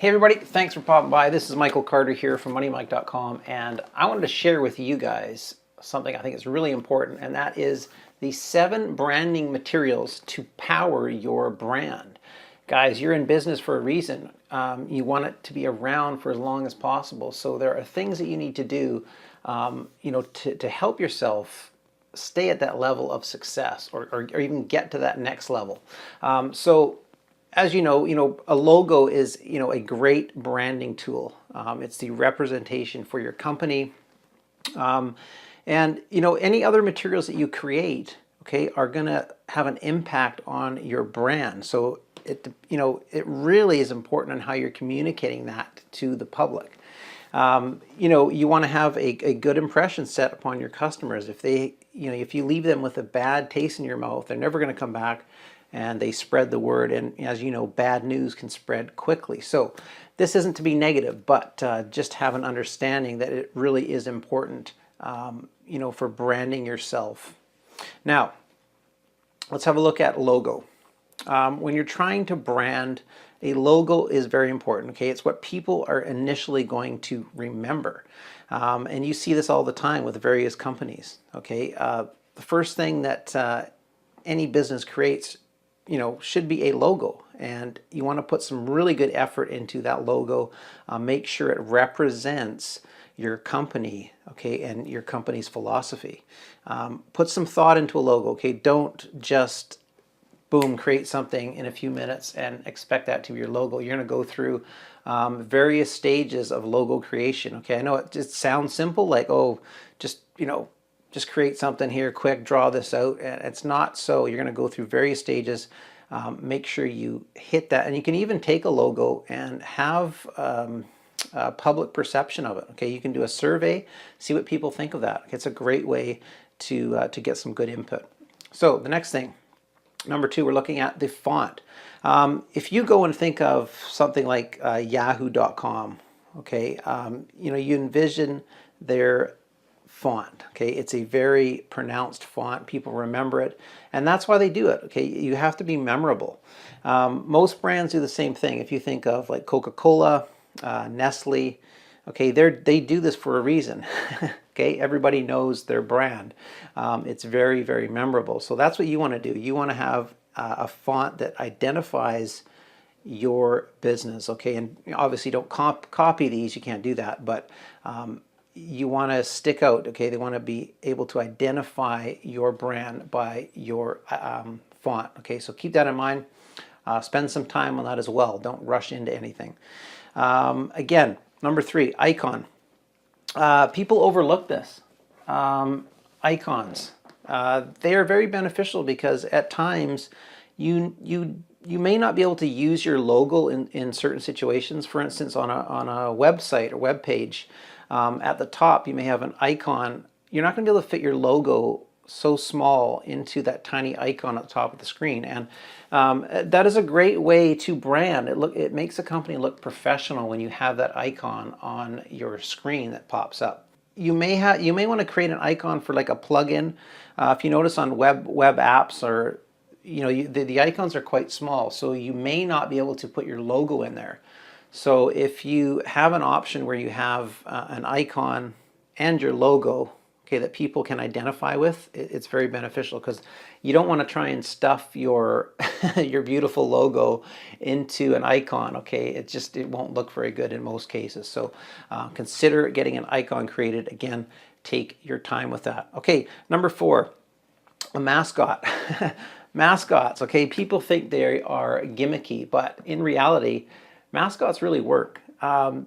Hey everybody, thanks for popping by. This is Michael Carter here from MoneyMike.com, and I wanted to share with you guys something I think is really important, and that is the 7 branding materials to power your brand. Guys, you're in business for a reason. You want it to be around for as long as possible, so there are things that you need to do to help yourself stay at that level of success or even get to that next level. As you know, a logo is, a great branding tool. It's the representation for your company. Any other materials that you create, okay, are going to have an impact on your brand. So it really is important on how you're communicating that to the public. You want to have a good impression set upon your customers. If if you leave them with a bad taste in your mouth, they're never going to come back, and they spread the word. And as you know, bad news can spread quickly. So this isn't to be negative, but just have an understanding that it really is important, for branding yourself. Now, let's have a look at logo. When you're trying to brand, a logo is very important. Okay, it's what people are initially going to remember, and you see this all the time with various companies. Okay, the first thing that any business creates, should be a logo, and you want to put some really good effort into that logo. Make sure it represents your company, okay, and your company's philosophy. Put some thought into a logo. Okay, don't just boom, create something in a few minutes and expect that to be your logo. You're going to go through various stages of logo creation. Okay, I know it just sounds simple, like, oh, just create something here quick, draw this out. And it's not so. You're going to go through various stages. Make sure you hit that, and you can even take a logo and have a public perception of it. Okay, you can do a survey, see what people think of that. It's a great way to get some good input. So the next thing, number 2, we're looking at the font. If you go and think of something like yahoo.com, okay, you envision their font. Okay, it's a very pronounced font. People remember it, and that's why they do it. Okay, you have to be memorable. Most brands do the same thing. If you think of like Coca-Cola, Nestle, okay, they do this for a reason. Okay, everybody knows their brand. It's very, very memorable. So that's what you want to do. You want to have a font that identifies your business. Okay, and obviously don't copy these. You can't do that, but you want to stick out. Okay, they want to be able to identify your brand by your font. Okay, so keep that in mind. Spend some time on that as well. Don't rush into anything. Again, number 3, icon. People overlook this. Icons. They are very beneficial because at times you may not be able to use your logo in certain situations. For instance, on a website or web page, at the top you may have an icon. You're not going to be able to fit your logo so small into that tiny icon at the top of the screen, and that is a great way to brand. It makes a company look professional when you have that icon on your screen that pops up. You may want to create an icon for like a plugin. If you notice on web apps, or the icons are quite small, so you may not be able to put your logo in there. So if you have an option where you have an icon and your logo, okay, that people can identify with, it's very beneficial, because you don't want to try and stuff your your beautiful logo into an icon. Okay, it won't look very good in most cases. So consider getting an icon created. Again, take your time with that. Okay, number 4, a mascot. Mascots. Okay, people think they are gimmicky, but in reality, mascots really work. Who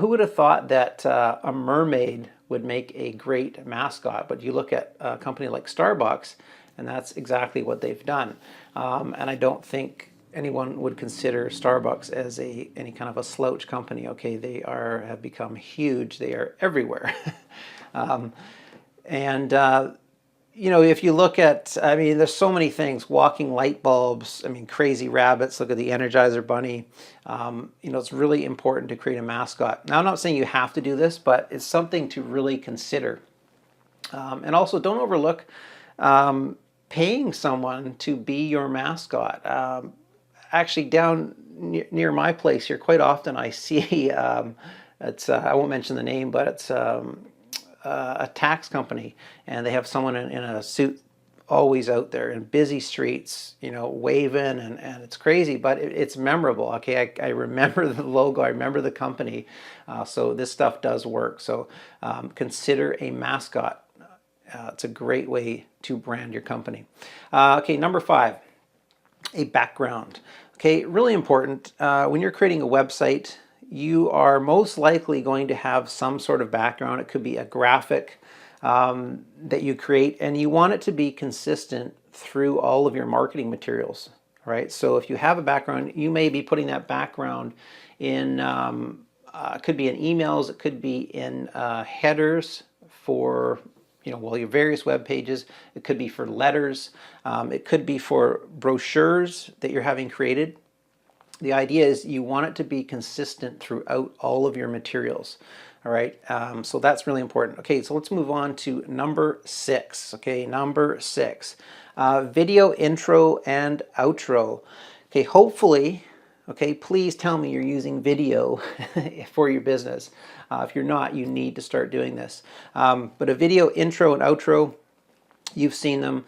would have thought that a mermaid would make a great mascot? But you look at a company like Starbucks, and that's exactly what they've done. And I don't think anyone would consider Starbucks as any kind of a slouch company. Okay, they have become huge. They are everywhere. If you look at, there's so many things. Walking light bulbs. Crazy rabbits. Look at the Energizer Bunny. It's really important to create a mascot. Now, I'm not saying you have to do this, but it's something to really consider. And also, don't overlook paying someone to be your mascot. actually down near my place here, quite often I see, I won't mention the name, but it's a tax company, and they have someone in a suit always out there in busy streets, waving, and it's crazy, but it's memorable. Okay, I remember the logo, I remember the company, so this stuff does work. So consider a mascot. It's a great way to brand your company. Okay, number 5, a background. Okay, really important. When you're creating a website, you are most likely going to have some sort of background. It could be a graphic that you create, and you want it to be consistent through all of your marketing materials, right? So if you have a background, you may be putting that background in, it could be in emails, it could be in headers for your various web pages. It could be for letters. It could be for brochures that you're having created. The idea is you want it to be consistent throughout all of your materials. All right, so that's really important. Okay, so let's move on to number 6. Okay, number 6, video intro and outro. Okay, hopefully, okay, please tell me you're using video for your business. If you're not, you need to start doing this. But a video intro and outro, you've seen them.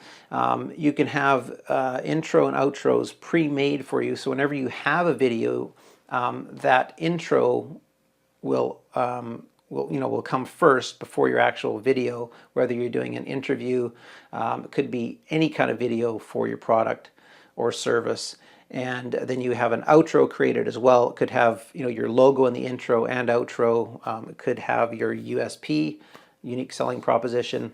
You can have intro and outros pre-made for you. So whenever you have a video, that intro will come first before your actual video. Whether you're doing an interview, it could be any kind of video for your product or service. And then you have an outro created as well. It could have your logo in the intro and outro. It could have your USP, unique selling proposition.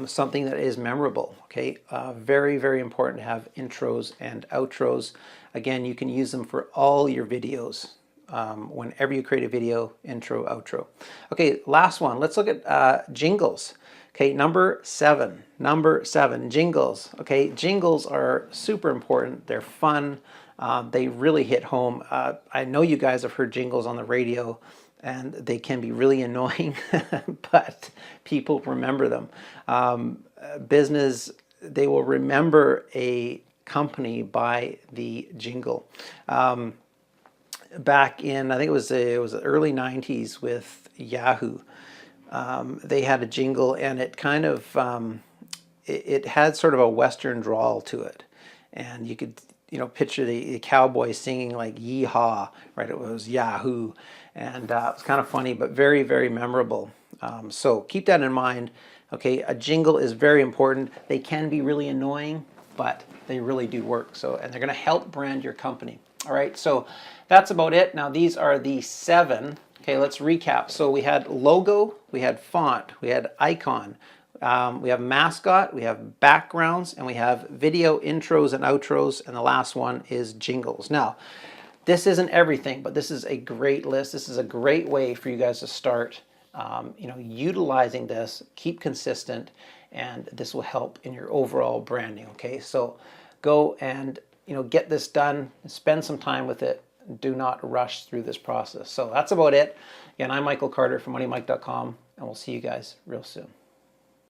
Something that is memorable. Okay, very, very important to have intros and outros. Again, you can use them for all your videos. Whenever you create a video, intro, outro. Okay, last one. Let's look at jingles. Okay, number 7, jingles. Okay, jingles are super important. They're fun. They really hit home. I know you guys have heard jingles on the radio, and they can be really annoying, but people remember them. Business, they will remember a company by the jingle. Back in, I think it was the early 90s with Yahoo, they had a jingle, and it kind of, it had sort of a Western drawl to it. And you could, picture the cowboy singing like yeehaw, right? It was Yahoo. And it was kind of funny, but very, very memorable. So keep that in mind. Okay, a jingle is very important. They can be really annoying, but they really do work. So, and they're going to help brand your company. All right, so that's about it. Now these are the 7. Okay, let's recap. So we had logo, we had font, we had icon, we have mascot, we have backgrounds, and we have video intros and outros, and the last one is jingles. Now, this isn't everything, but this is a great list. This is a great way for you guys to start, utilizing this. Keep consistent, and this will help in your overall branding. Okay, so go and get this done. Spend some time with it. Do not rush through this process. So that's about it. Again, I'm Michael Carter from MoneyMike.com, and we'll see you guys real soon.